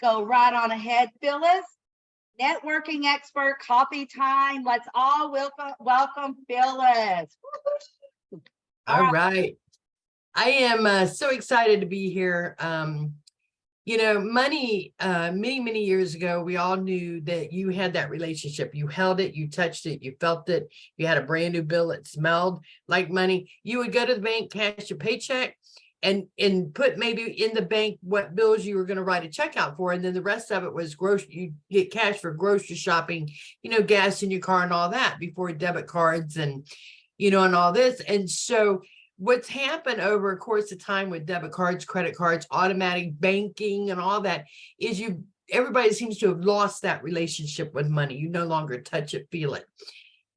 go right on ahead, Phyllis. Networking expert, coffee time. Let's all welcome Phyllis. All right. I am so excited to be here. You know, money, many years ago, we all knew that you had that relationship. You held it, you touched it, you felt it. You had a brand new bill that smelled like money. You would go to the bank, cash your paycheck, and put maybe in the bank what bills you were going to write a check out for. And then the rest of it was grocery. You get cash for grocery shopping, you know, gas in your car and all that before debit cards and, you know, and all this. And so what's happened over a course of time with debit cards, credit cards, automatic banking and all that is everybody seems to have lost that relationship with money. You no longer touch it, feel it.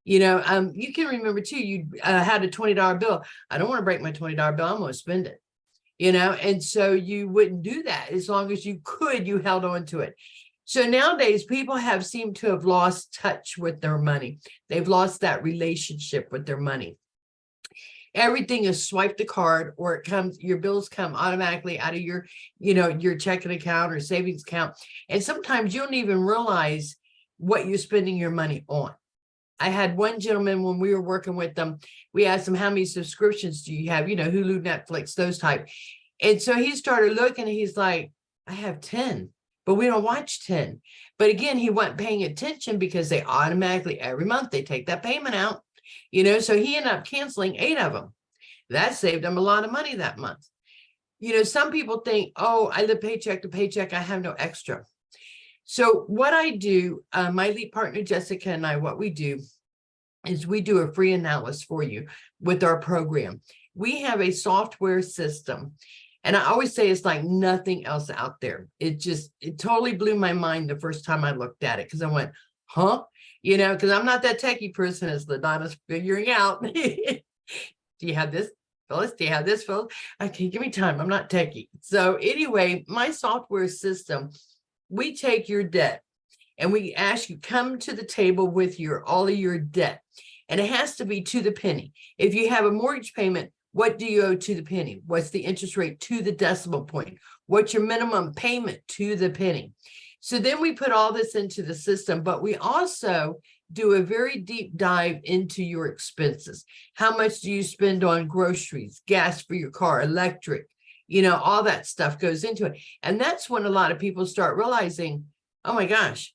You know, you can remember too, you had a $20 bill. I don't want to break my $20 bill. I'm going to spend it, you know, and so you wouldn't do that. As long as you could, you held on to it. So nowadays people have seemed to have lost touch with their money. They've lost that relationship with their money. Everything is swipe the card, or it comes, your bills come automatically out of your, you know, your checking account or savings account. And sometimes you don't even realize what you're spending your money on. I had one gentleman when we were working with them, we asked him, how many subscriptions do you have? You know, Hulu, Netflix, those type. And so he started looking, he's like, I have 10, but we don't watch 10. But again, he wasn't paying attention because they automatically every month they take that payment out. You know, so he ended up canceling 8 of them. That saved him a lot of money that month. You know, some people think, oh, I live paycheck to paycheck, I have no extra. So what I do, my lead partner, Jessica, and I, what we do is we do a free analysis for you with our program. We have a software system. And I always say it's like nothing else out there. It totally blew my mind the first time I looked at it because I went, huh? You know, because I'm not that techie person, as LaDonna's figuring out. Do you have this, Phyllis? Do you have this, Phyllis? Okay, give me time. I'm not techie. So anyway, my software system, we take your debt and we ask you, come to the table with all of your debt. And it has to be to the penny. If you have a mortgage payment, what do you owe to the penny? What's the interest rate to the decimal point? What's your minimum payment to the penny? So then we put all this into the system, but we also do a very deep dive into your expenses. How much do you spend on groceries, gas for your car, electric, you know, all that stuff goes into it. And that's when a lot of people start realizing, oh my gosh,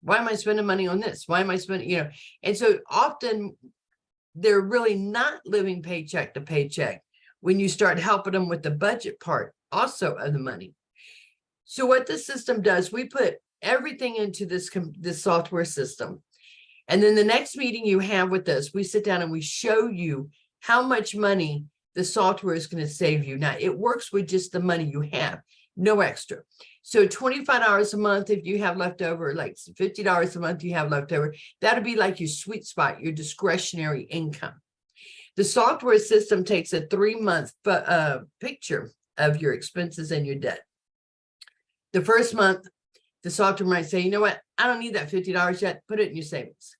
why am I spending money on this? Why am I spending, you know? And so often they're really not living paycheck to paycheck when you start helping them with the budget part also of the money. So what the system does, we put everything into this software system. And then the next meeting you have with us, we sit down and we show you how much money the software is going to save you. Now, it works with just the money you have, no extra. So $25 a month, if you have leftover, like $50 a month you have leftover, that'll be like your sweet spot, your discretionary income. The software system takes a 3-month picture of your expenses and your debt. The first month, the software might say, you know what, I don't need that $50 yet, put it in your savings.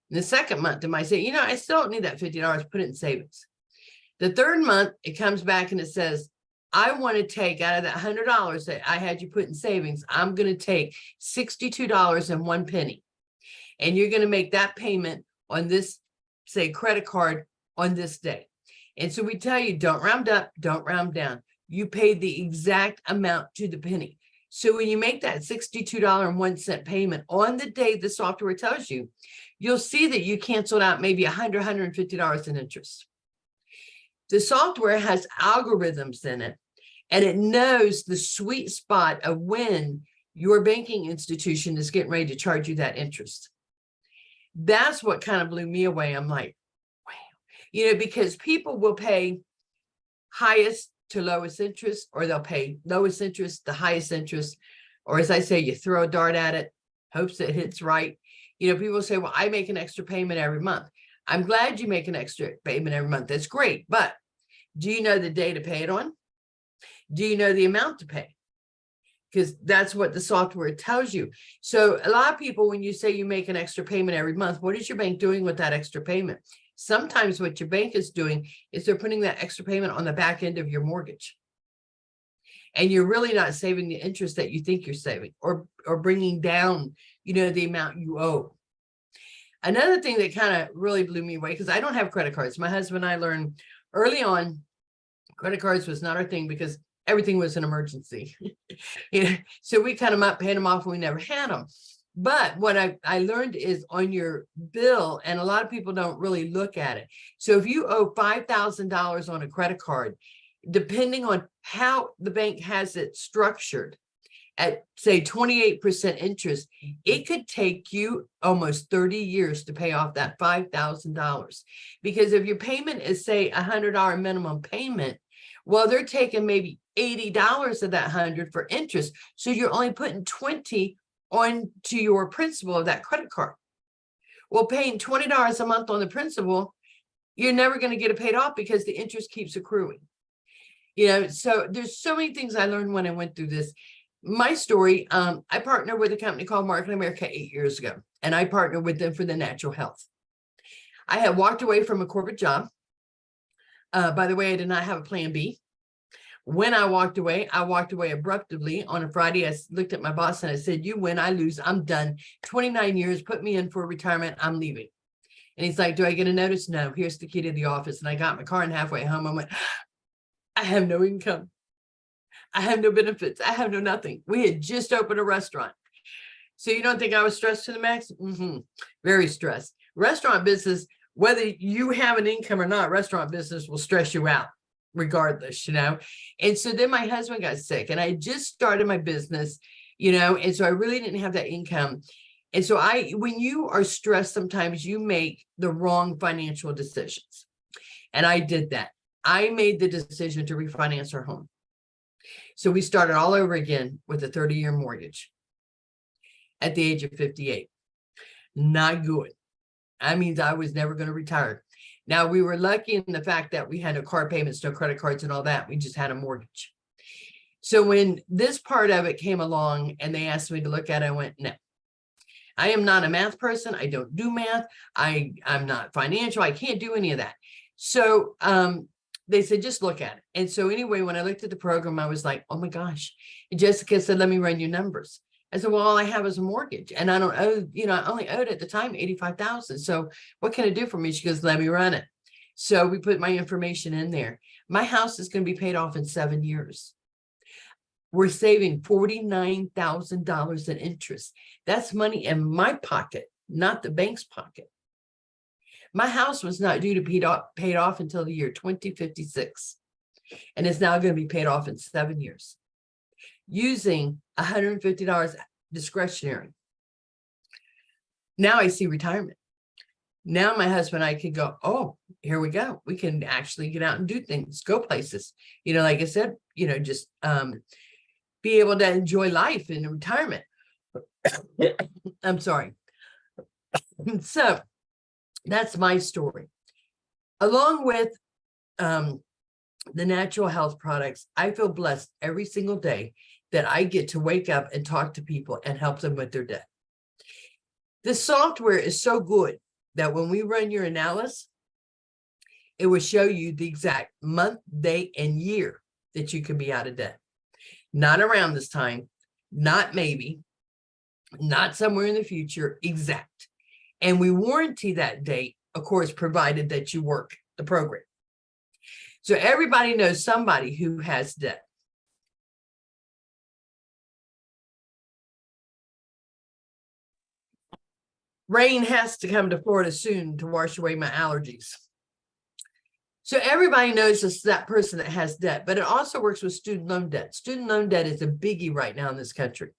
The second month, it might say, you know, I still don't need that $50, put it in savings. The third month, it comes back and it says, I want to take out of that $100 that I had you put in savings, I'm going to take $62.01. And you're going to make that payment on this, say, credit card on this day. And so we tell you, don't round up, don't round down. You pay the exact amount to the penny. So when you make that $62.01 payment on the day the software tells you, you'll see that you canceled out maybe $100, $150 in interest. The software has algorithms in it, and it knows the sweet spot of when your banking institution is getting ready to charge you that interest. That's what kind of blew me away. I'm like, wow, you know, because people will pay highest to lowest interest, or they'll pay lowest interest, the highest interest, or as I say, you throw a dart at it, hopes it hits right. You know, people say, well, I make an extra payment every month. I'm glad you make an extra payment every month. That's great. But do you know the day to pay it on? Do you know the amount to pay? Because that's what the software tells you. So a lot of people, when you say you make an extra payment every month, what is your bank doing with that extra payment? Sometimes what your bank is doing is they're putting that extra payment on the back end of your mortgage. and you're really not saving the interest that you think you're saving, or bringing down, the amount you owe. Another thing that kind of really blew me away, because I don't have credit cards. My husband and I learned early on, credit cards was not our thing because everything was an emergency. So we cut them up, paid them off, and we never had them. But what I learned is on your bill, and a lot of people don't really look at it. So if you owe $5,000 on a credit card, depending on how the bank has it structured, at say 28% interest, it could take you almost 30 years to pay off that $5,000. Because if your payment is say $100 minimum payment, well, they're taking maybe $80 of that 100 for interest. So you're only putting 20 on to your principal of that credit card. Well, paying $20 a month on the principal, you're never going to get it paid off because the interest keeps accruing. So there's so many things I learned when I went through this. My story, I partnered with a company called Market America 8 years ago, and I partnered with them for the natural health. I had walked away from a corporate job. By the way, I did not have a plan B. When I walked away abruptly on a Friday. I looked at my boss and I said, "You win, I lose. I'm done. 29 years, put me in for retirement. I'm leaving." And he's like, "Do I get a notice?" "No, here's the key to the office." And I got in my car, and halfway home, I went, "I have no income. I have no benefits. I have no nothing." We had just opened a restaurant. So you don't think I was stressed to the max? Very stressed. Restaurant business, whether you have an income or not, restaurant business will stress you out regardless, And so then my husband got sick, and I just started my business, and so I really didn't have that income. And so when you are stressed, sometimes you make the wrong financial decisions. And I did that. I made the decision to refinance our home. So we started all over again with a 30-year mortgage at the age of 58. Not good. That means I was never going to retire. Now, we were lucky in the fact that we had no car payments, no credit cards and all that. We just had a mortgage. So when this part of it came along and they asked me to look at it, I went, no. I am not a math person. I don't do math. I'm not financial. I can't do any of that. So they said, just look at it. And so anyway, when I looked at the program, I was like, oh my gosh. And Jessica said, let me run your numbers. I said, well, all I have is a mortgage, and I don't owe, I only owed at the time $85,000. So what can it do for me? She goes, let me run it. So we put my information in there. My house is going to be paid off in 7 years. We're saving $49,000 in interest. That's money in my pocket, not the bank's pocket. My house was not due to be paid off until the year 2056, and it's now going to be paid off in 7 years, using $150 discretionary. Now I see retirement. Now my husband and I could go, oh, here we go. We can actually get out and do things, go places. Like I said, just be able to enjoy life in retirement. I'm sorry. So that's my story. Along with the natural health products, I feel blessed every single day that I get to wake up and talk to people and help them with their debt. The software is so good that when we run your analysis, it will show you the exact month, day, and year that you can be out of debt. Not around this time, not maybe, not somewhere in the future, exact. And we warranty that date, of course, provided that you work the program. So everybody knows somebody who has debt. Rain has to come to Florida soon to wash away my allergies. So everybody knows this, that person that has debt, but it also works with student loan debt. Student loan debt is a biggie right now in this country.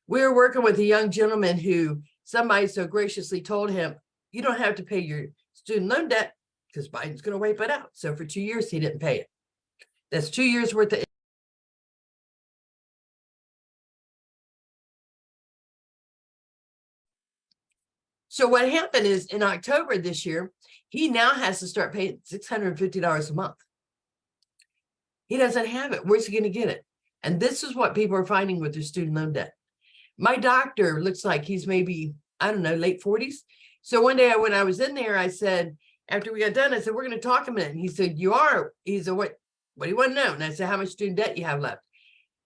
We're working with a young gentleman who somebody so graciously told him, you don't have to pay your student loan debt because Biden's going to wipe it out. So for 2 years, he didn't pay it. That's 2 years worth of. So what happened is in October this year, he now has to start paying $650 a month. He doesn't have it. Where's he going to get it? And this is what people are finding with their student loan debt. My doctor looks like he's maybe, I don't know, late 40s. So one day when I was in there, I said, after we got done, I said, we're going to talk a minute. And he said, you are? He said, what what do you want to know? And I said, how much student debt you have left?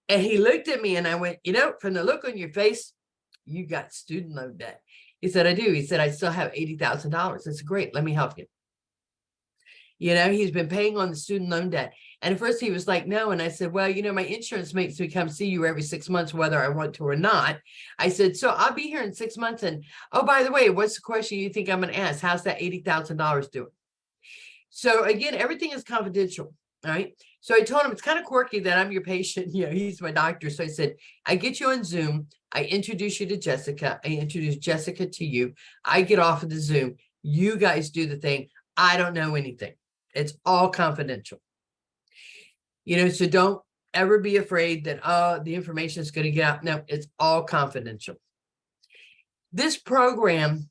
And he looked at me and I went, you know, from the look on your face, you got student loan debt. He said, I do. He said, I still have $80,000. I said, great, let me help you. You know, he's been paying on the student loan debt. And at first he was like, no. And I said, well, you know, my insurance makes me come see you every 6 months, whether I want to or not. I said, so I'll be here in 6 months. And oh, by the way, what's the question you think I'm going to ask? How's that $80,000 doing? So again, everything is confidential. All right. So I told him it's kind of quirky that I'm your patient. You know, he's my doctor. So I said, I get you on Zoom. I introduce you to Jessica. I introduce Jessica to you. I get off of the Zoom. You guys do the thing. I don't know anything. It's all confidential. You know, so don't ever be afraid that, oh, the information is going to get out. No, it's all confidential. This program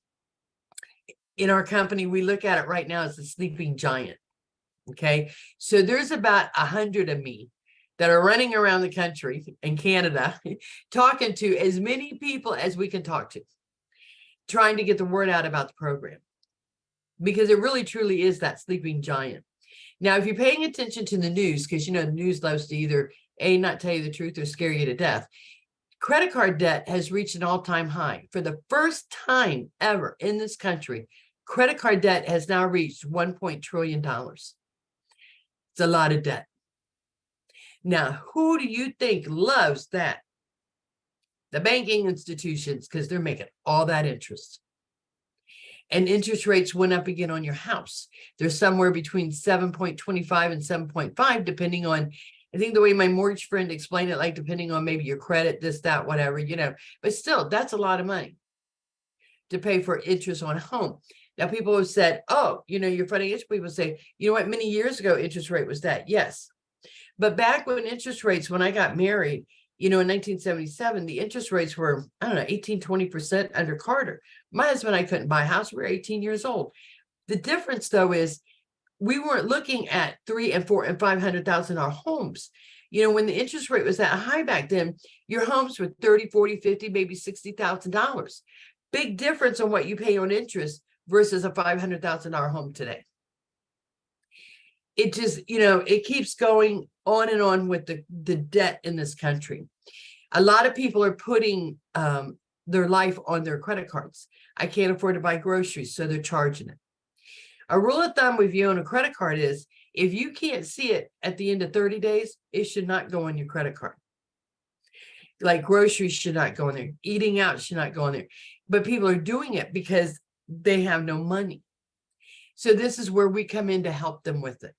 in our company, we look at it right now as the sleeping giant. Okay. So there's about 100 of me that are running around the country and Canada, talking to as many people as we can talk to, trying to get the word out about the program, because it really truly is that sleeping giant. Now, if you're paying attention to the news, because you know the news loves to either not tell you the truth or scare you to death, credit card debt has reached an all-time high. For the first time ever in this country, credit card debt has now reached $1 trillion. It's a lot of debt. Now, who do you think loves that? The banking institutions, because they're making all that interest. And interest rates went up again on your house. They're somewhere between 7.25 and 7.5, depending on, I think the way my mortgage friend explained it, like depending on maybe your credit, this, that, whatever, you know, but still, that's a lot of money to pay for interest on a home. Now, people have said, oh, you know, your financial people say, you know what, many years ago, interest rate was that. Yes. But back when interest rates, when I got married, you know, in 1977, the interest rates were, I don't know, 18, 20% under Carter. My husband and I couldn't buy a house. We were 18 years old. The difference, though, is we weren't looking at $300,000 and $400,000 and $500,000 homes. You know, when the interest rate was that high back then, your homes were 30, 40, 50, maybe $60,000. Big difference on what you pay on interest versus a $500,000 home today. It just, you know, it keeps going on and on with the debt in this country. A lot of people are putting their life on their credit cards. I can't afford to buy groceries, so they're charging it. A rule of thumb if you own a credit card is if you can't see it at the end of 30 days, it should not go on your credit card. Like groceries should not go in there. Eating out should not go in there. But people are doing it because they have no money. So this is where we come in to help them with it.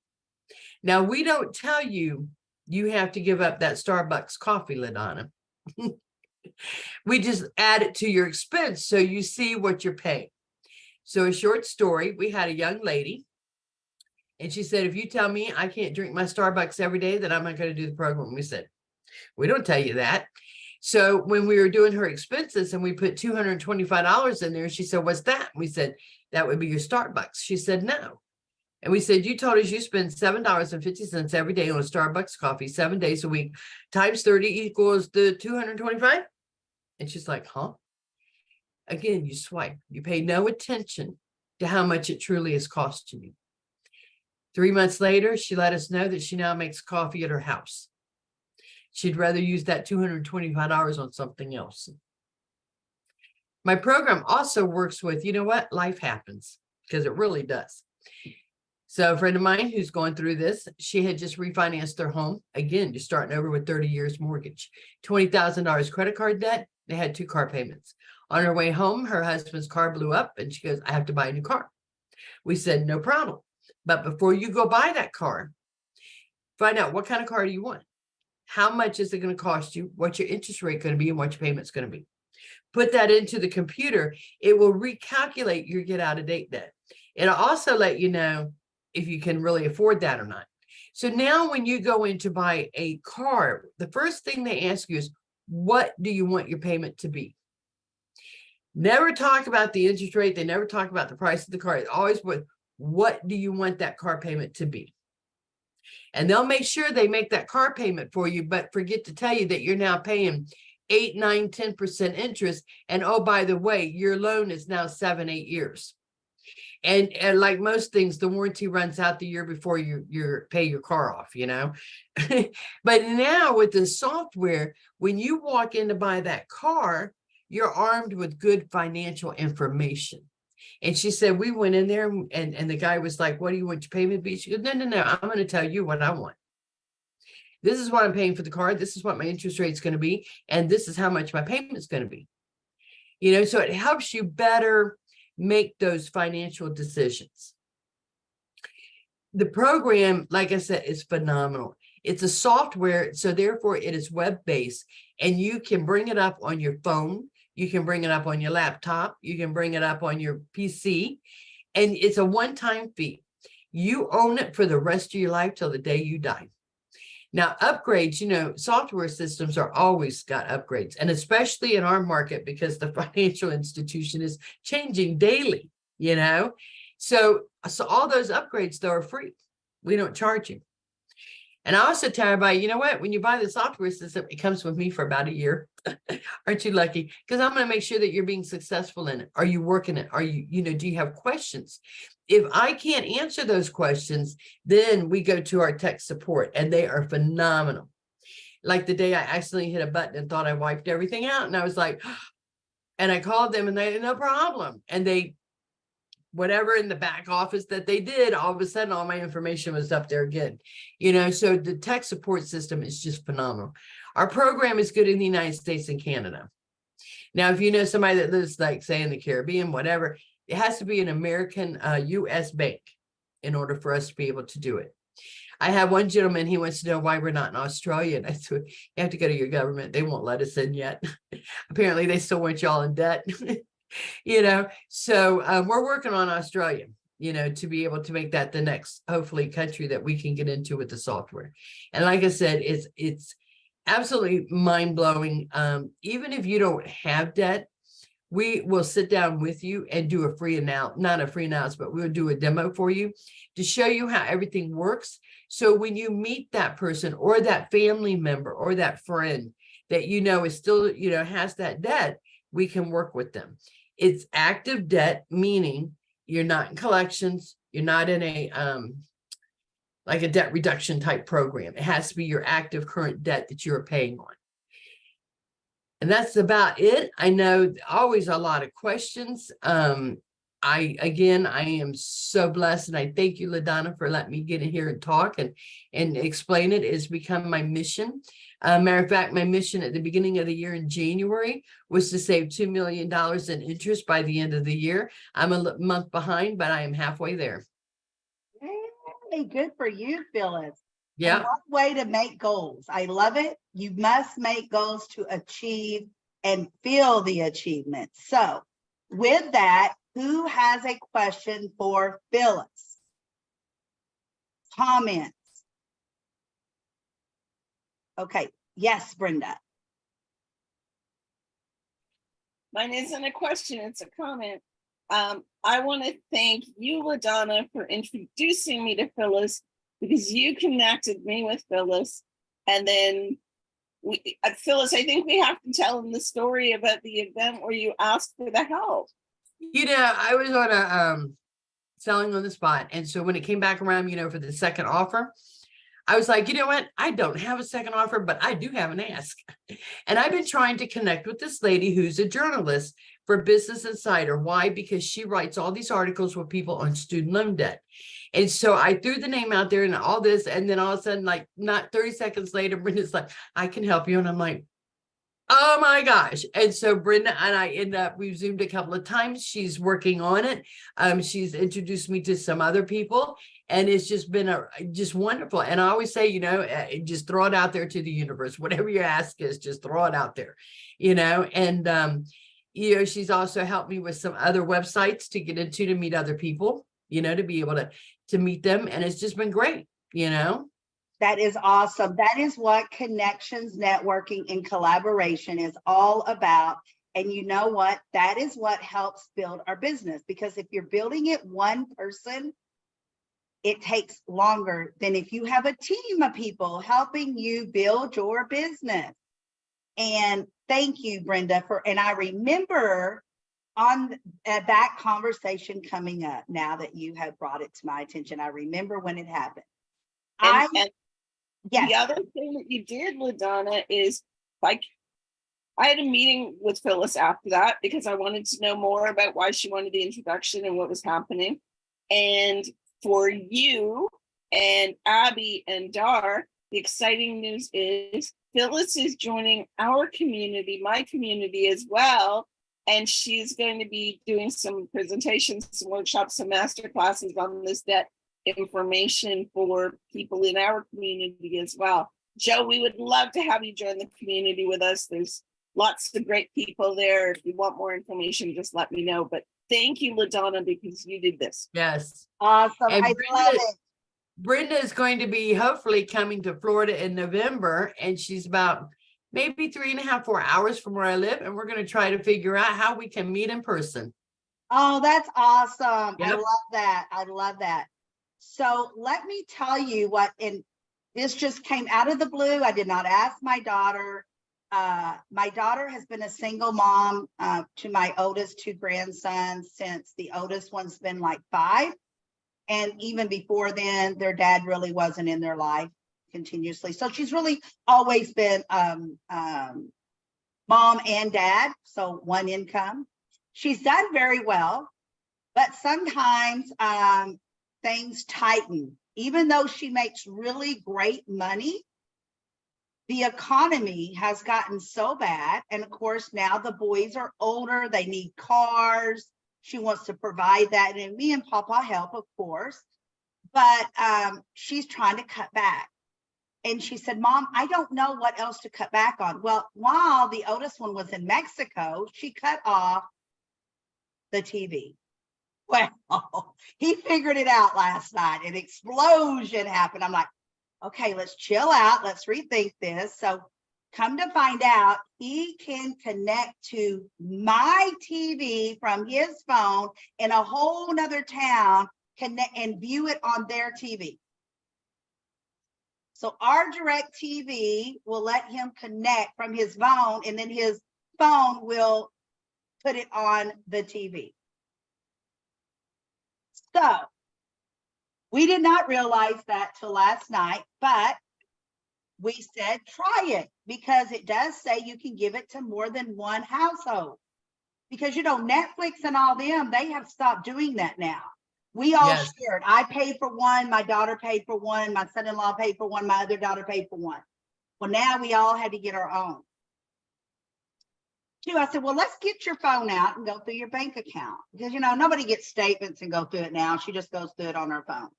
Now, we don't tell you you have to give up that Starbucks coffee, LaDonna. We just add it to your expense so you see what you're paying. So a short story, we had a young lady, and she said, if you tell me I can't drink my Starbucks every day, then I'm not going to do the program. We said, we don't tell you that. So when we were doing her expenses and we put $225 in there, she said, what's that? We said, that would be your Starbucks. She said, no. And we said, you told us you spend $7.50 every day on a Starbucks coffee, 7 days a week, times 30 equals the 225. And she's like, huh? Again, you swipe. You pay no attention to how much it truly is costing you. 3 months later, she let us know that she now makes coffee at her house. She'd rather use that $225 on something else. My program also works with, you know what? Life happens, because it really does. So a friend of mine who's going through this, she had just refinanced their home. Again, just starting over with 30 years mortgage, $20,000 credit card debt. They had 2 car payments. On her way home, her husband's car blew up and she goes, I have to buy a new car. We said, no problem. But before you go buy that car, find out what kind of car do you want? How much is it going to cost you? What's your interest rate going to be and what your payment's going to be? Put that into the computer. It will recalculate your get out of date debt. It'll also let you know if you can really afford that or not. So now when you go in to buy a car, the first thing they ask you is, what do you want your payment to be? Never talk about the interest rate. They never talk about the price of the car. It's always what do you want that car payment to be? And they'll make sure they make that car payment for you, but forget to tell you that you're now paying 8, 9, 10% interest. And oh, by the way, your loan is now 7, 8 years. And like most things, the warranty runs out the year before you pay your car off, you know. But now with the software, when you walk in to buy that car, you're armed with good financial information. And she said, we went in there and the guy was like, what do you want your payment to be? She goes, no, I'm going to tell you what I want. This is what I'm paying for the car. This is what my interest rate is going to be. And this is how much my payment is going to be. You know, so it helps you better make those financial decisions. The program, like I said, is phenomenal. It's a software, so therefore it is web-based, and you can bring it up on your phone. You can bring it up on your laptop. You can bring it up on your PC, and it's a one-time fee. You own it for the rest of your life till the day you die. Now, upgrades, you know, software systems are always got upgrades, and especially in our market because the financial institution is changing daily, you know. So all those upgrades, though, are free. We don't charge you. And I also tell everybody, you know what, when you buy the software system, it comes with me for about a year. Aren't you lucky? Because I'm going to make sure that you're being successful in it. Are you working it? Are you, you know, do you have questions? If I can't answer those questions, then we go to our tech support, and they are phenomenal. Like the day I accidentally hit a button and thought I wiped everything out, and I was like, and I called them and they had no problem. And they, whatever in the back office that they did, all of a sudden, all my information was up there again. You know, so the tech support system is just phenomenal. Our program is good in the United States and Canada. Now, if you know somebody that lives, like, say, in the Caribbean, whatever, it has to be an American U.S. bank in order for us to be able to do it. I have one gentleman, he wants to know why we're not in Australia. And I said, you have to go to your government. They won't let us in yet. Apparently, they still want y'all in debt. You know, so we're working on Australia, you know, to be able to make that the next, hopefully, country that we can get into with the software. And like I said, it's absolutely mind-blowing. Even if you don't have debt, we will sit down with you and do a free not a free analysis, but we'll do a demo for you to show you how everything works. So when you meet that person or that family member or that friend that you know is still, you know, has that debt, we can work with them. It's active debt, meaning you're not in collections, you're not in a like a debt reduction type program. It has to be your active current debt that you're paying on. And that's about it. I know always a lot of questions. I am so blessed, and I thank you, LaDonna, for letting me get in here and talk and explain it. It's become my mission. Matter of fact, my mission at the beginning of the year in January was to save $2 million in interest by the end of the year. I'm a month behind, but I am halfway there. Hey, good for you, Phyllis. Yeah. And what way to make goals. I love it. You must make goals to achieve and feel the achievement. So with that, who has a question for Phyllis? Comments? Okay. Yes, Brenda. Mine isn't a question, it's a comment. I want to thank you, LaDonna, for introducing me to Phyllis, because you connected me with Phyllis. And then Phyllis, I think we have to tell them the story about the event where you asked for the help. You know, I was on a selling on the spot. And so when it came back around, you know, for the second offer, I was like, you know what? I don't have a second offer, but I do have an ask. And I've been trying to connect with this lady who's a journalist for Business Insider. Why? Because she writes all these articles with people on student loan debt. And so I threw the name out there and all this. And then all of a sudden, like not 30 seconds later, Brenda's like, I can help you. And I'm like, oh my gosh. And so Brenda and I we've Zoomed a couple of times. She's working on it. She's introduced me to some other people, and it's just been just wonderful. And I always say, you know, just throw it out there to the universe. Whatever you ask is, just throw it out there, you know. And, you know, she's also helped me with some other websites to get into, to meet other people, you know, to be able to meet them. And it's just been great, you know. That is awesome. That is what connections, networking, and collaboration is all about. And you know what? That is what helps build our business. Because if you're building it one person, it takes longer than if you have a team of people helping you build your business. And thank you, Brenda, and I remember on that conversation coming up, now that you have brought it to my attention, I remember when it happened. And the Yes. other thing that you did, LaDonna, is like, I had a meeting with Phyllis after that because I wanted to know more about why she wanted the introduction and what was happening. And for you and Abby and Dar, the exciting news is Phyllis is joining our community, my community as well. And she's going to be doing some presentations, some workshops, some master classes on this debt information for people in our community as well. Joe, we would love to have you join the community with us. There's lots of great people there. If you want more information, just let me know. But thank you, LaDonna, because you did this. Yes. Awesome. And I love it. Brenda is going to be hopefully coming to Florida in November, and she's about maybe 3.5, 4 hours from where I live. And we're going to try to figure out how we can meet in person. Oh, that's awesome. I Yep. love that. I love that. So let me tell you what, and this just came out of the blue. I did not ask my daughter. My daughter has been a single mom to my oldest 2 grandsons since the oldest one's been like 5. And even before then, their dad really wasn't in their life continuously. So she's really always been mom and dad, so one income. She's done very well, but sometimes things tighten. Even though she makes really great money, the economy has gotten so bad. And of course, now the boys are older, they need cars. She wants to provide that. And me and Papa help, of course, but she's trying to cut back. And she said, Mom, I don't know what else to cut back on. Well, while the oldest one was in Mexico, she cut off the TV. Well, he figured it out last night. An explosion happened. I'm like, okay, let's chill out. Let's rethink this. So come to find out, he can connect to my TV from his phone in a whole nother town, connect and view it on their TV. So our direct TV will let him connect from his phone, and then his phone will put it on the TV. So we did not realize that till last night, but we said, try it, because it does say you can give it to more than one household. Because, you know, Netflix and all them, they have stopped doing that now. We all Yes. shared. I paid for one, my daughter paid for one, my son-in-law paid for one, my other daughter paid for one. Well, now we all had to get our own. I said, well, let's get your phone out and go through your bank account. Because, you know, nobody gets statements and go through it now. She just goes through it on her phone.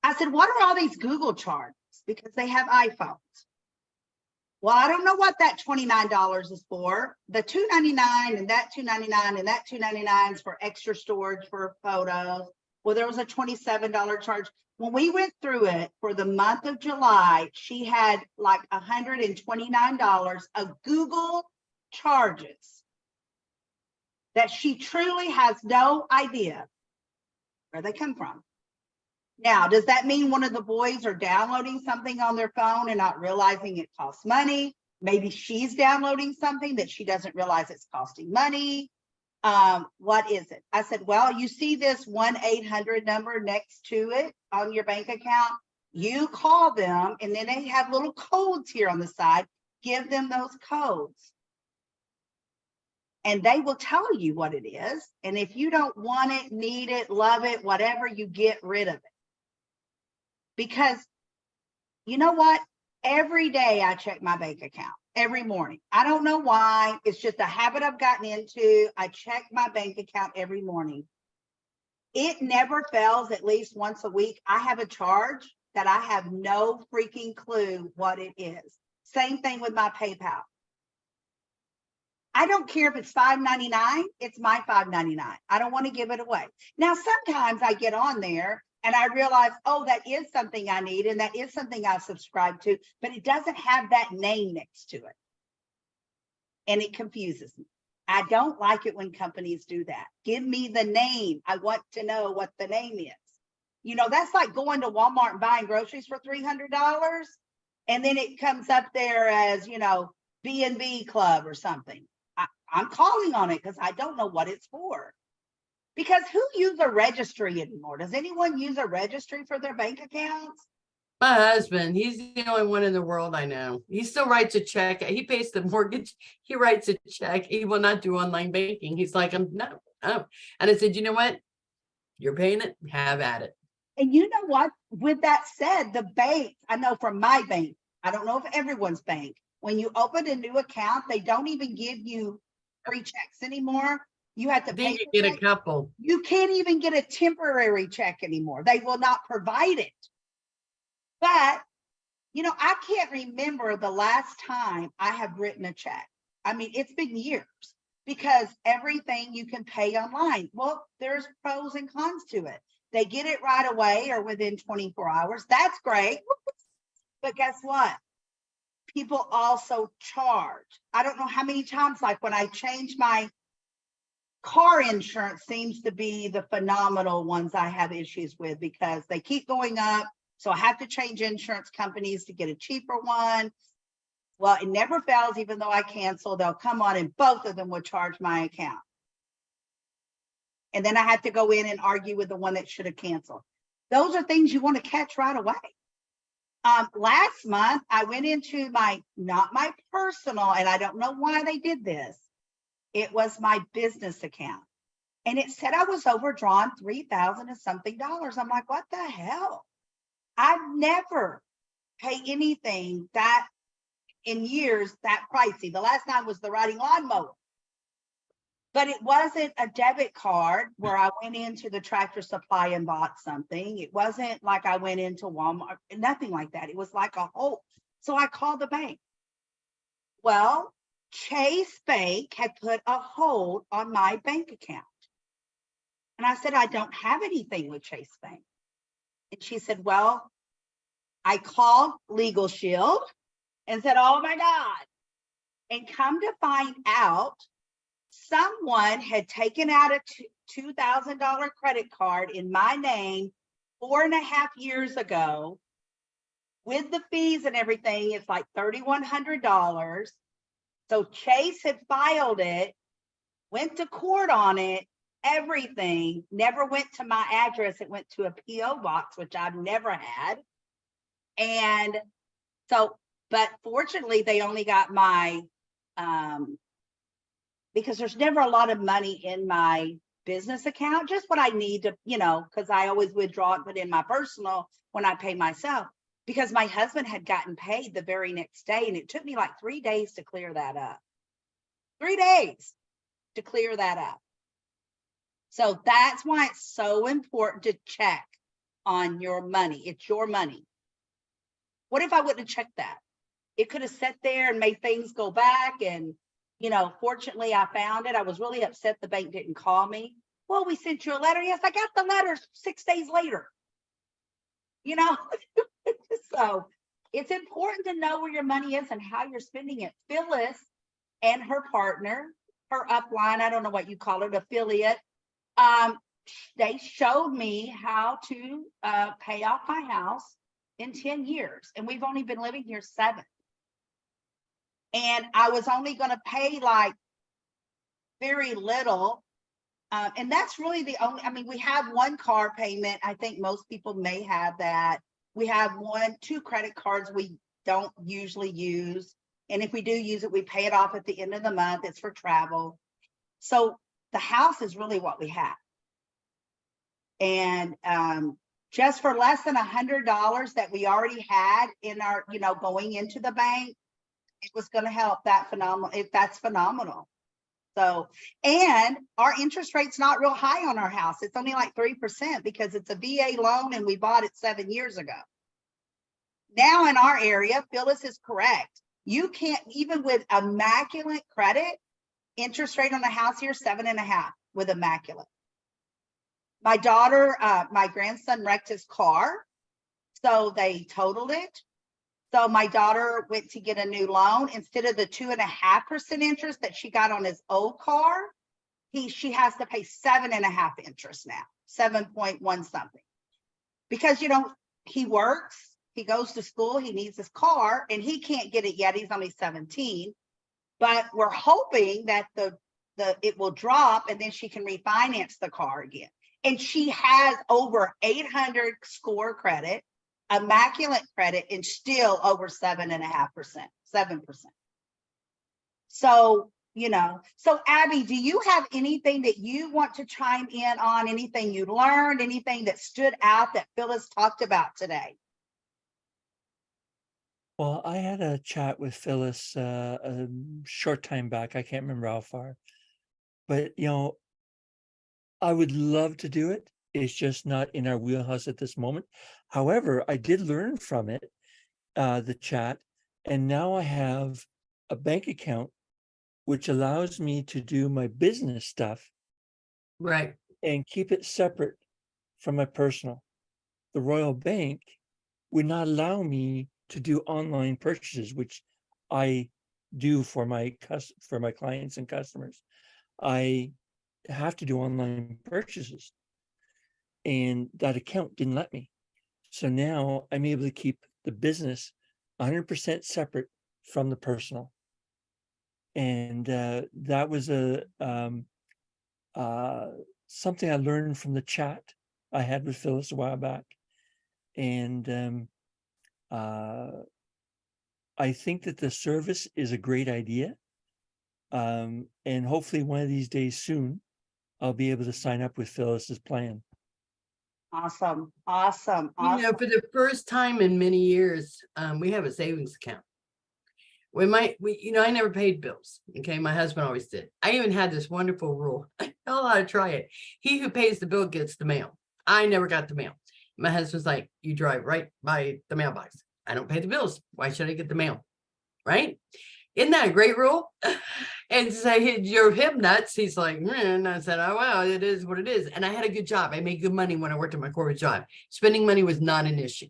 I said, what are all these Google charges? Because they have iPhones. Well, I don't know what that $29 is for. The $2.99 and that $2.99 and that $2.99 is for extra storage for photos. Well, there was a $27 charge. When we went through it for the month of July, she had like $129 of Google charges that she truly has no idea where they come from. Now, does that mean one of the boys are downloading something on their phone and not realizing it costs money? Maybe she's downloading something that she doesn't realize it's costing money. What is it? I said, well, you see this 1-800 number next to it on your bank account. You call them, and then they have little codes here on the side. Give them those codes, and they will tell you what it is. And if you don't want it, need it, love it, whatever, you get rid of it. Because you know what? Every day I check my bank account, every morning. I don't know why. It's just a habit I've gotten into. I check my bank account every morning. It never fails at least once a week. I have a charge that I have no freaking clue what it is. Same thing with my PayPal. I don't care if it's $5.99, it's my $5.99. I don't want to give it away. Now, sometimes I get on there and I realize, oh, that is something I need, and that is something I subscribe to, but it doesn't have that name next to it. And it confuses me. I don't like it when companies do that. Give me the name. I want to know what the name is. You know, that's like going to Walmart and buying groceries for $300, and then it comes up there as, you know, B&B Club or something. I'm calling on it because I don't know what it's for. Because who uses a registry anymore? Does anyone use a registry for their bank accounts? My husband, he's the only one in the world I know. He still writes a check. He pays the mortgage. He writes a check. He will not do online banking. He's like, I'm no. And I said, you know what? You're paying it. Have at it. And you know what? With that said, the bank, I know from my bank, I don't know if everyone's bank, when you open a new account, they don't even give you free checks anymore. You have to I pay. think you get a couple. You can't even get a temporary check anymore. They will not provide it. But, you know, I can't remember the last time I have written a check. I mean, it's been years because everything you can pay online. Well, there's pros and cons to it. They get it right away or within 24 hours. That's great. But guess what? People also charge. I don't know how many times, like when I changed my car insurance, seems to be the phenomenal ones I have issues with because they keep going up. So I have to change insurance companies to get a cheaper one. Well, it never fails, even though I cancel, they'll come on and both of them will charge my account. And then I have to go in and argue with the one that should have canceled. Those are things you want to catch right away. Last month, I went into not my personal, and I don't know why they did this. It was my business account. And it said I was overdrawn $3,000 and something dollars. I'm like, what the hell? I've never paid anything that in years that pricey. The last time was the riding lawnmower. But it wasn't a debit card where I went into the Tractor Supply and bought something. It wasn't like I went into Walmart, nothing like that. It was like a whole. So I called the bank. Well, Chase Bank had put a hold on my bank account. And I said, I don't have anything with Chase Bank. And she said, well, I called Legal Shield and said, oh my God. And come to find out, someone had taken out a $2,000 credit card in my name 4.5 years ago. With the fees and everything, it's like $3,100. So Chase had filed it, went to court on it, everything, never went to my address. It went to a P.O. box, which I've never had. And so, but fortunately, they only got my, because there's never a lot of money in my business account, just what I need to, you know, because I always withdraw it, but in my personal when I pay myself, because my husband had gotten paid the very next day. And it took me like 3 days to clear that up. 3 days to clear that up. So that's why it's so important to check on your money. It's your money. What if I wouldn't have checked that? It could have sat there and made things go back. And, you know, fortunately I found it. I was really upset the bank didn't call me. Well, we sent you a letter. Yes, I got the letter 6 days later. You know, so it's important to know where your money is and how you're spending it. Phyllis and her partner, her upline, I don't know what you call it, affiliate, they showed me how to pay off my house in 10 years. And we've only been living here 7. And I was only going to pay like very little. And that's really the only, I mean, we have one car payment. I think most people may have that. We have 2 credit cards we don't usually use. And if we do use it, we pay it off at the end of the month. It's for travel. So the house is really what we have. And just for less than $100 that we already had in our, you know, going into the bank, it was going to help that phenomenal. If that's phenomenal. So, and our interest rate's not real high on our house. It's only like 3% because it's a VA loan and we bought it 7 years ago. Now in our area, Phyllis is correct. You can't, even with immaculate credit, interest rate on the house here, 7.5 with immaculate. My daughter, my grandson wrecked his car. So they totaled it. So my daughter went to get a new loan. Instead of the 2.5% interest that she got on his old car, she has to pay 7.5 interest now, 7.1 something. Because, you know, he works, he goes to school, he needs his car, and he can't get it yet. He's only 17. but we're hoping that it will drop and then she can refinance the car again. And she has over 800 score credit, immaculate credit, and still over 7.5%, 7%. So, so Abby, do you have anything that you want to chime in on? Anything you learned, anything that stood out that Phyllis talked about today? Well, I had a chat with Phyllis a short time back. I can't remember how far, but I would love to do it. It's just not in our wheelhouse at this moment. However, I did learn from it, the chat, and now I have a bank account which allows me to do my business stuff Right. and keep it separate from my personal. The Royal Bank would not allow me to do online purchases, which I do for my clients and customers. I have to do online purchases, and that account didn't let me. So now I'm able to keep the business 100% separate from the personal. And that was something I learned from the chat I had with Phyllis a while back. And I think that the service is a great idea. And hopefully one of these days soon, I'll be able to sign up with Phyllis's plan. Awesome. Awesome. For the first time in many years, we have a savings account. I never paid bills. Okay. My husband always did. I even had this wonderful rule. I don't know how to try it. He who pays the bill gets the mail. I never got the mail. My husband's like, you drive right by the mailbox. I don't pay the bills. Why should I get the mail? Right? Isn't that a great rule? And so you're him nuts. He's like, and I said, oh, well, it is what it is. And I had a good job. I made good money when I worked at my corporate job. Spending money was not an issue.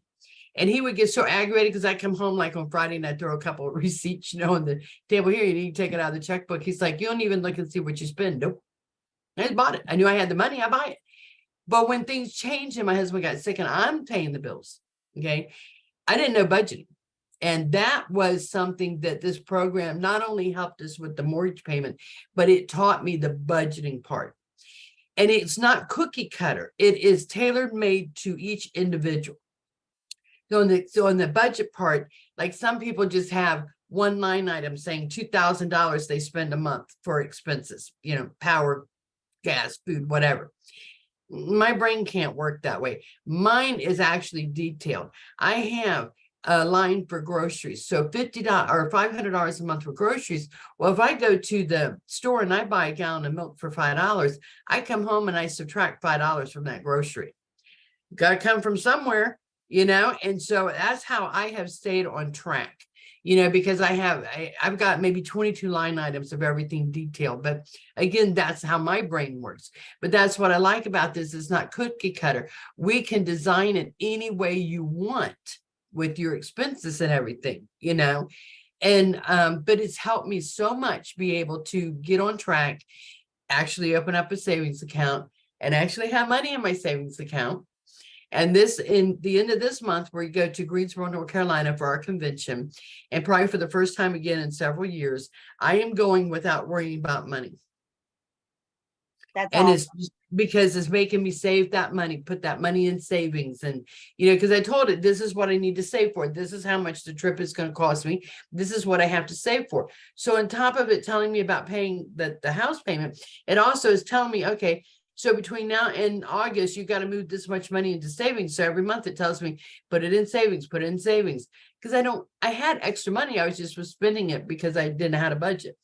And he would get so aggravated because I come home like on Friday and I throw a couple of receipts, on the table here. You need to take it out of the checkbook. He's like, you don't even look and see what you spend. Nope. I just bought it. I knew I had the money. I buy it. But when things changed and my husband got sick and I'm paying the bills, okay, I didn't know budgeting. And that was something that this program not only helped us with the mortgage payment, but it taught me the budgeting part. And it's not cookie cutter. It is tailor made to each individual. So on the budget part, like some people just have one line item saying $2,000 they spend a month for expenses, power, gas, food, whatever. My brain can't work that way. Mine is actually detailed. I have a line for groceries. So $50 or $500 a month for groceries. Well, if I go to the store and I buy a gallon of milk for $5, I come home and I subtract $5 from that grocery. Got to come from somewhere, and so that's how I have stayed on track, because I've got maybe 22 line items of everything detailed. But again, that's how my brain works. But that's what I like about this. It's not cookie cutter. We can design it any way you want with your expenses and everything, and but it's helped me so much be able to get on track, actually open up a savings account and actually have money in my savings account. And this, in the end of this month, we go to Greensboro, North Carolina for our convention. And probably for the first time again in several years, I am going without worrying about money. That's and awesome. It's just because it's making me save that money, put that money in savings. And, because I told it, this is what I need to save for. This is how much the trip is going to cost me. This is what I have to save for. So on top of it telling me about paying the house payment, it also is telling me, okay, so between now and August, you got to move this much money into savings. So every month it tells me, put it in savings, put it in savings. Because I had extra money. I was spending it because I didn't know how to budget.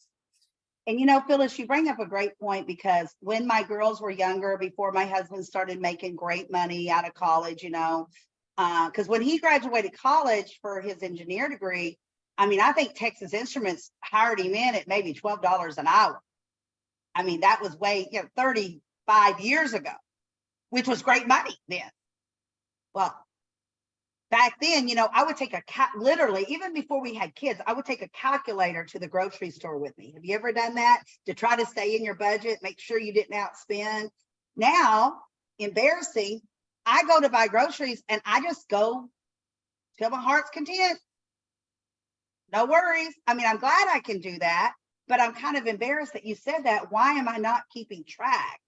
And Phyllis, you bring up a great point, because when my girls were younger, before my husband started making great money out of college, because when he graduated college for his engineer degree, I think Texas Instruments hired him in at maybe $12 an hour. That was way, 35 years ago, which was great money then. Well, back then, I would take literally, even before we had kids, I would take a calculator to the grocery store with me. Have you ever done that to try to stay in your budget, make sure you didn't outspend? Now, embarrassing, I go to buy groceries and I just go till my heart's content. No worries. I'm glad I can do that, but I'm kind of embarrassed that you said that. Why am I not keeping track?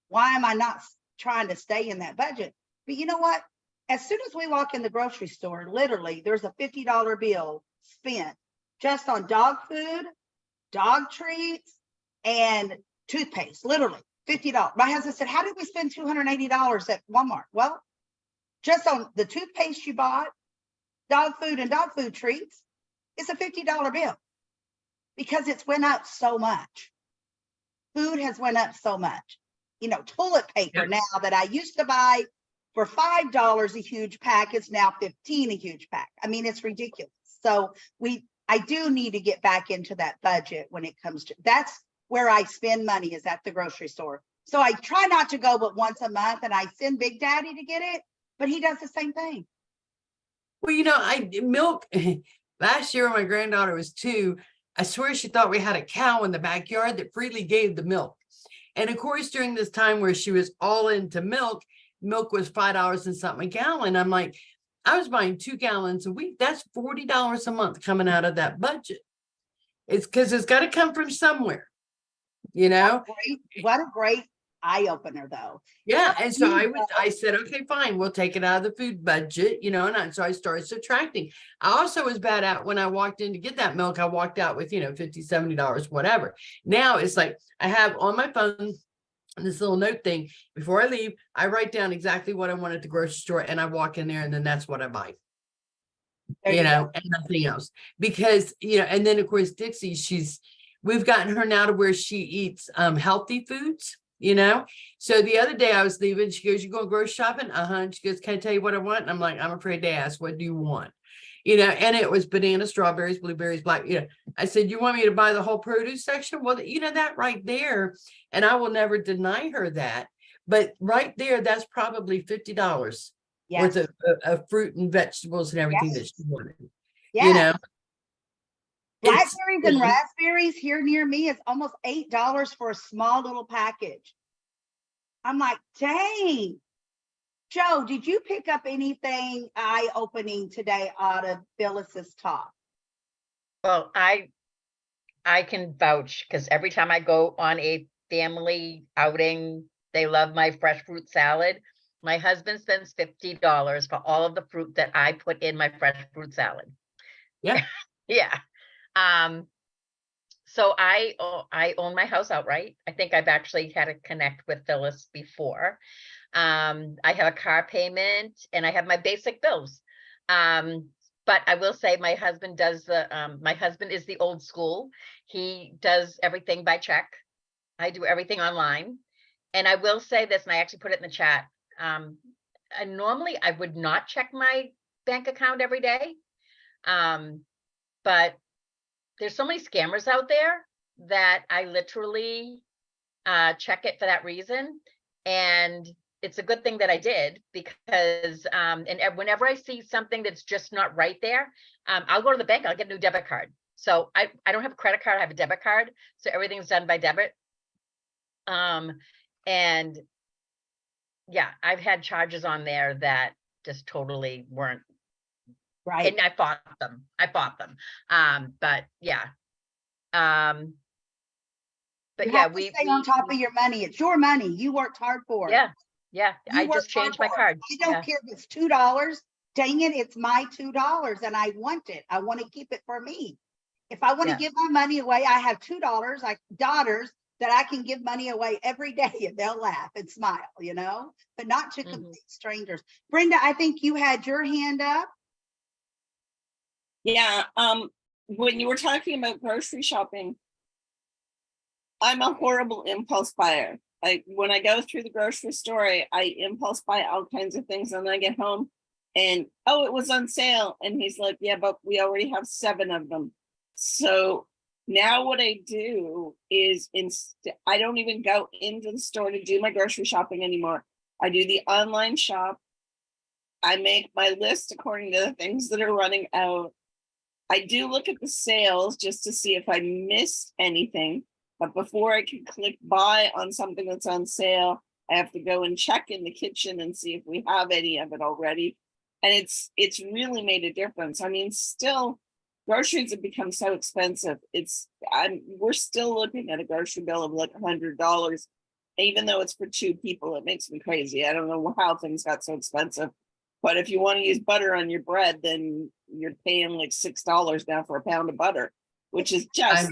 Why am I not trying to stay in that budget? But you know what? As soon as we walk in the grocery store, literally there's a $50 bill spent just on dog food, dog treats, and toothpaste, literally $50. My husband said, how did we spend $280 at Walmart? Well, just on the toothpaste you bought, dog food and dog food treats, it's a $50 bill because it's went up so much. Food has went up so much. You know, toilet paper now that I used to buy for $5 a huge pack is now $15 a huge pack. I mean, it's ridiculous. So I do need to get back into that budget when it comes to, that's where I spend money, is at the grocery store. So I try not to go but once a month, and I send Big Daddy to get it, but he does the same thing. Well, you know, milk last year when my granddaughter was 2, I swear she thought we had a cow in the backyard that freely gave the milk. And of course, during this time where she was all into milk was $5 and something a gallon. I'm like, I was buying 2 gallons a week. That's $40 a month coming out of that budget. It's because it's got to come from somewhere, you know? What a great eye opener, though. Yeah. And so I said, okay, fine, we'll take it out of the food budget, you know, and so I started subtracting. I also was bad at when I walked in to get that milk, I walked out with, you know, $50, $70, whatever. Now it's like I have on my phone this little note thing. Before I leave, I write down exactly what I want at the grocery store and I walk in there and then that's what I buy. You know, and nothing else. Because, you know, and then of course, Dixie, we've gotten her now to where she eats healthy foods, you know. So the other day I was leaving, she goes, you going grocery shopping? And she goes, can I tell you what I want? And I'm like, I'm afraid to ask, what do you want? You know, and it was bananas, strawberries, blueberries, black, you know. I said, you want me to buy the whole produce section? Well, you know, that right there, and I will never deny her that, but right there, that's probably $50 worth of fruit and vegetables and everything that she wanted. You know, blackberries and raspberries here near me is almost $8 for a small little package. I'm like, dang. Joe, did you pick up anything eye-opening today out of Phyllis's talk? Well, I can vouch because every time I go on a family outing, they love my fresh fruit salad. My husband spends $50 for all of the fruit that I put in my fresh fruit salad. Yeah. Yeah. So I own my house outright. I think I've actually had to connect with Phyllis before. I have a car payment and I have my basic bills. But I will say my husband does my husband is the old school. He does everything by check. I do everything online. And I will say this, and I actually put it in the chat. Normally I would not check my bank account every day. But there's so many scammers out there that I literally check it for that reason. And it's a good thing that I did because and whenever I see something that's just not right there, I'll go to the bank, I'll get a new debit card. So I don't have a credit card, I have a debit card. So everything's done by debit. And yeah, I've had charges on there that just totally weren't right. And I fought them. But yeah. But yeah, we stay on top of your money. It's your money. You worked hard for it. Yeah. I just changed my card. I don't care if it's $2. Dang it, it's my $2 and I want it. I want to keep it for me. If I want to give my money away, I have $2, like daughters that I can give money away every day and they'll laugh and smile, you know, but not to complete strangers. Brenda, I think you had your hand up. Yeah. When you were talking about grocery shopping, I'm a horrible impulse buyer. Like when I go through the grocery store, I impulse buy all kinds of things and then I get home and, oh, it was on sale. And he's like, yeah, but we already have 7 of them. So now what I do is I don't even go into the store to do my grocery shopping anymore. I do the online shop. I make my list according to the things that are running out. I do look at the sales just to see if I missed anything. But before I can click buy on something that's on sale, I have to go and check in the kitchen and see if we have any of it already. And it's really made a difference. I mean, still, groceries have become so expensive. We're still looking at a grocery bill of like $100, even though it's for 2 people. It makes me crazy. I don't know how things got so expensive. But if you want to use butter on your bread, then you're paying like $6 now for a pound of butter, which is just.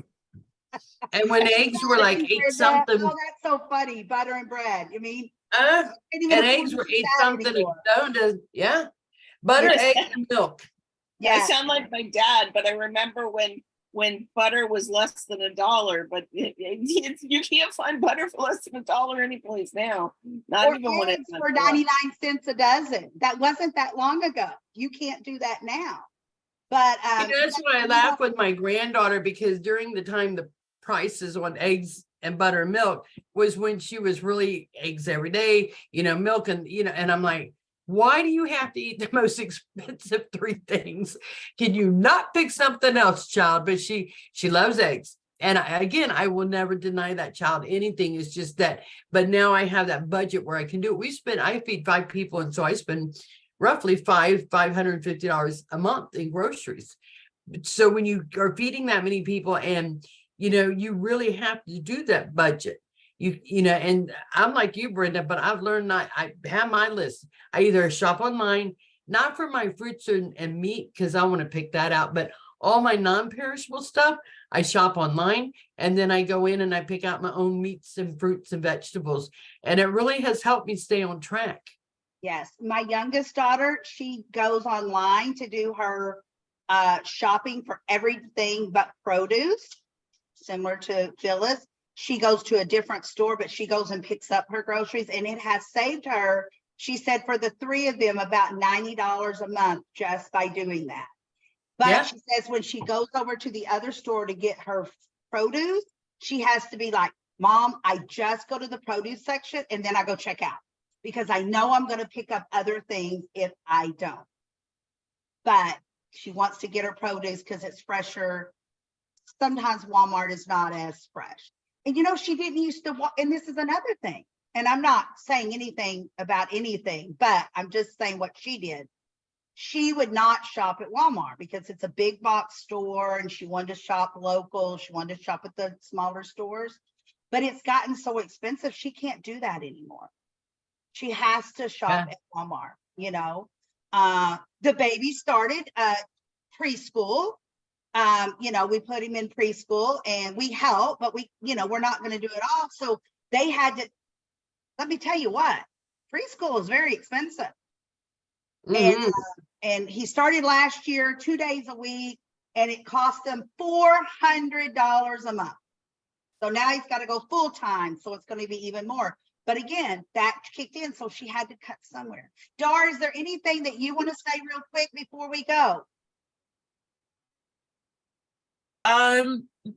And when eggs were like You 8 heard that? something, Oh, that's so funny. Butter and bread. You mean? and can't even afford eggs to were do 8 that something anymore. a stone. Yeah, butter, Yes. eggs, and milk. I Yeah. sound like my dad, but I remember when butter was less than $1, but you can't find butter for less than $1 anyplace now. Not Or even when eggs it's for 99 cents a dozen. That wasn't that long ago. You can't do that now. But That's why I laugh with my granddaughter, because during the time the prices on eggs and butter and milk was when she was really eggs every day, milk and, and I'm like, why do you have to eat the most expensive 3 things? Can you not pick something else, child? But she loves eggs. And I will never deny that child anything. It's just that, but now I have that budget where I can do it. I feed 5 people. And so I spend roughly $550 a month in groceries. So when you are feeding that many people, and you really have to do that budget. And I'm like you, Brenda, but I've learned I have my list. I either shop online, not for my fruits and meat, because I want to pick that out, but all my non-perishable stuff, I shop online, and then I go in and I pick out my own meats and fruits and vegetables. And it really has helped me stay on track. yes, my youngest daughter, she goes online to do her shopping for everything but produce, similar to Phyllis. She goes to a different store, but she goes and picks up her groceries, and it has saved her, she said, for the 3 of them, about $90 a month just by doing that. But Yeah. she says when she goes over to the other store to get her produce, she has to be like, Mom, I just go to the produce section and then I go check out, because I know I'm going to pick up other things if I don't. But she wants to get her produce because it's fresher. Sometimes Walmart is not as fresh. And she didn't used to, and this is another thing, and I'm not saying anything about anything, but I'm just saying what she did. She would not shop at Walmart because it's a big box store, and she wanted to shop local. She wanted to shop at the smaller stores, but it's gotten so expensive. She can't do that anymore. She has to shop at Walmart. The baby started preschool. We put him in preschool and we help, but we're not going to do it all. So they had to, let me tell you what, preschool is very expensive. Mm-hmm. And he started last year, 2 days a week, and it cost them $400 a month. So now he's got to go full time. So it's going to be even more. But again, that kicked in. So she had to cut somewhere. Dar, is there anything that you want to say real quick before we go?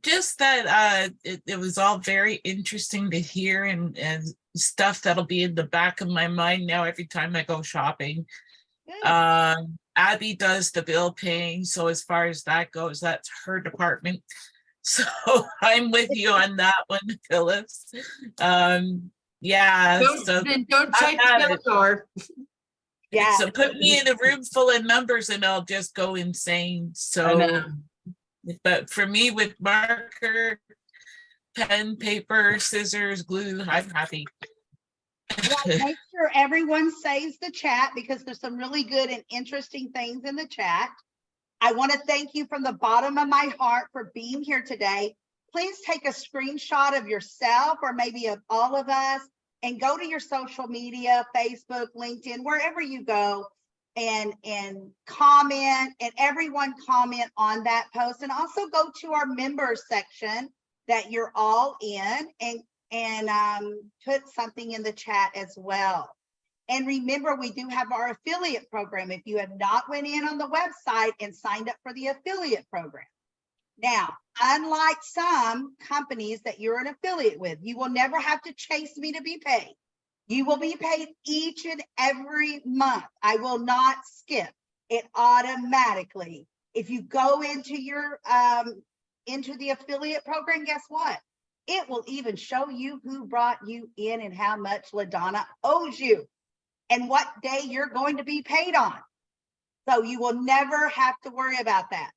Just that it was all very interesting to hear, and stuff that'll be in the back of my mind now every time I go shopping. Abby does the bill paying, so as far as that goes, that's her department. So I'm with you on that one, Phyllis. Yeah. Don't check the door. Yeah. So put me in a room full of numbers and I'll just go insane. So, but for me, with marker, pen, paper, scissors, glue, I'm happy. Well, make sure everyone saves the chat, because there's some really good and interesting things in the chat. I want to thank you from the bottom of my heart for being here today. Please take a screenshot of yourself, or maybe of all of us, and go to your social media, Facebook, LinkedIn, wherever you go, and comment, and everyone comment on that post. And also go to our members section that you're all in, and put something in the chat as well. And remember, we do have our affiliate program. If you have not went in on the website and signed up for the affiliate program. Now, unlike some companies that you're an affiliate with, you will never have to chase me to be paid. You will be paid each and every month. I will not skip it automatically. If you go into your into the affiliate program, guess what? It will even show you who brought you in and how much LaDonna owes you and what day you're going to be paid on. So you will never have to worry about that.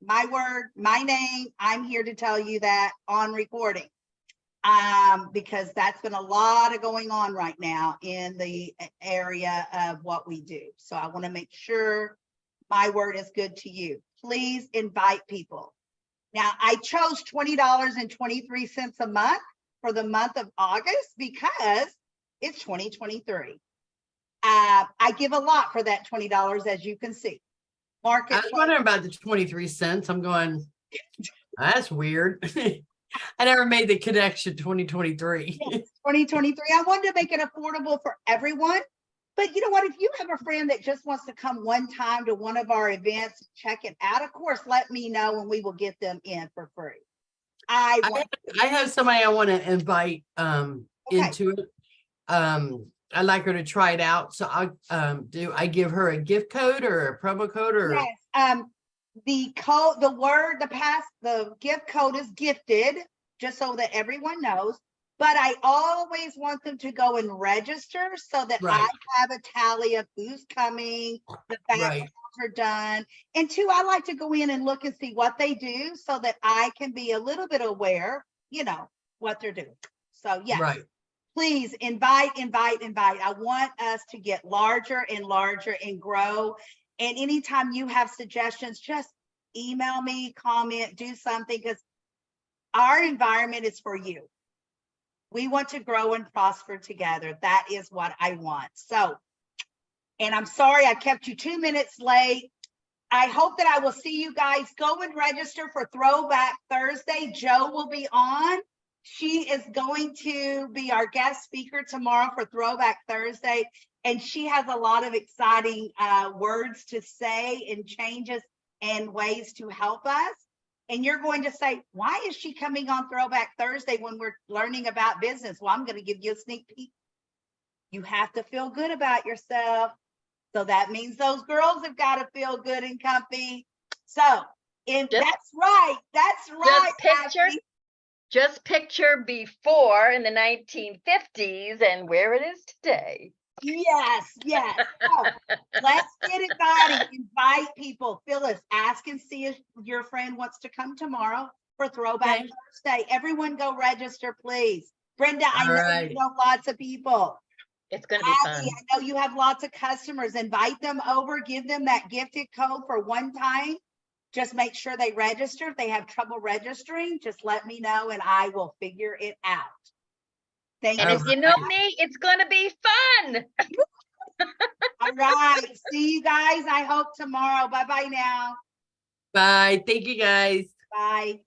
my word, my name. I'm here to tell you that on recording. Because that's been a lot of going on right now in the area of what we do. So I want to make sure my word is good to you. Please invite people. Now, I chose $20.23 a month for the month of August because it's 2023. I give a lot for that $20, as you can see. I Market. was wondering about the 23 cents. I'm going, that's weird. I never made the connection 2023. Yes, 2023. I wanted to make it affordable for everyone. But you know what? If you have a friend that just wants to come one time to one of our events, check it out, of course, let me know and we will get them in for free. I have somebody I want to invite into it. I'd like her to try it out. So do I give her a gift code or a promo code or? Yes. The code, the gift code is gifted, just so that everyone knows. But I always want them to go and register so that I have a tally of who's coming, the backgrounds are done. And two, I like to go in and look and see what they do so that I can be a little bit aware, what they're doing. So yeah, please invite. I want us to get larger and larger and grow. And anytime you have suggestions, just email me, comment, do something, because our environment is for you. We want to grow and prosper together. That is what I want. So, and I'm sorry I kept you 2 minutes late. I hope that I will see you guys. Go and register for Throwback Thursday. Joe will be on. She is going to be our guest speaker tomorrow for Throwback Thursday. And she has a lot of exciting words to say and changes and ways to help us. And you're going to say, why is she coming on Throwback Thursday when we're learning about business? Well, I'm going to give you a sneak peek. You have to feel good about yourself. So that means those girls have got to feel good and comfy. So that's right. Just picture before in the 1950s and where it is today. Yes. So let's get invited. Invite people. Phyllis, ask and see if your friend wants to come tomorrow for Throwback Thursday. Everyone go register, please. Brenda, I know you know lots of people. It's going to be fun. I know you have lots of customers. Invite them over. Give them that gifted code for one time. Just make sure they register. If they have trouble registering, just let me know and I will figure it out. Thank you. And if you know me, it's going to be fun. All right. See you guys. I hope tomorrow. Bye-bye now. Bye. Thank you guys. Bye.